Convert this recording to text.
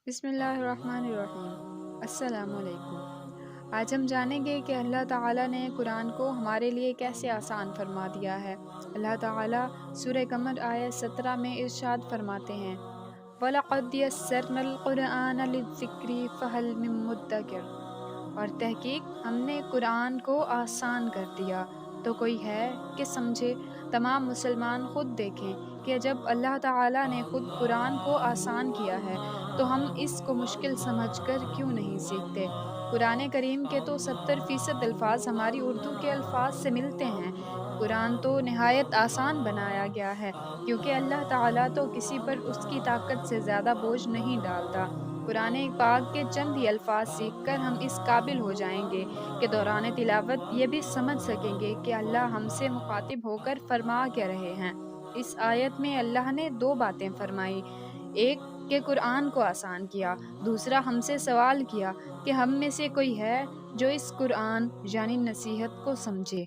بسم اللہ الرحمن الرحیم۔ السلام علیکم۔ آج ہم جانیں گے کہ اللہ تعالیٰ نے قرآن کو ہمارے لیے کیسے آسان فرما دیا ہے۔ اللہ تعالیٰ سورہ قمر آیت 17 میں ارشاد فرماتے ہیں وَلَقَدْ يَسَّرْنَا الْقُرْآنَ لِلذِّكْرِ فَهَلْ مِن مُّدَّكِرٍ، اور تحقیق ہم نے قرآن کو آسان کر دیا تو کوئی ہے کہ سمجھے۔ تمام مسلمان خود دیکھیں کہ جب اللہ تعالیٰ نے خود قرآن کو آسان کیا ہے تو ہم اس کو مشکل سمجھ کر کیوں نہیں سیکھتے۔ قرآن کریم کے تو 70% الفاظ ہماری اردو کے الفاظ سے ملتے ہیں۔ قرآن تو نہایت آسان بنایا گیا ہے کیونکہ اللہ تعالیٰ تو کسی پر اس کی طاقت سے زیادہ بوجھ نہیں ڈالتا۔ قرآن پاک کے چند ہی الفاظ سیکھ کر ہم اس قابل ہو جائیں گے کہ دوران تلاوت یہ بھی سمجھ سکیں گے کہ اللہ ہم سے مخاطب ہو کر فرما کیا رہے ہیں۔ اس آیت میں اللہ نے دو باتیں فرمائی، ایک کہ قرآن کو آسان کیا، دوسرا ہم سے سوال کیا کہ ہم میں سے کوئی ہے جو اس قرآن یعنی نصیحت کو سمجھے۔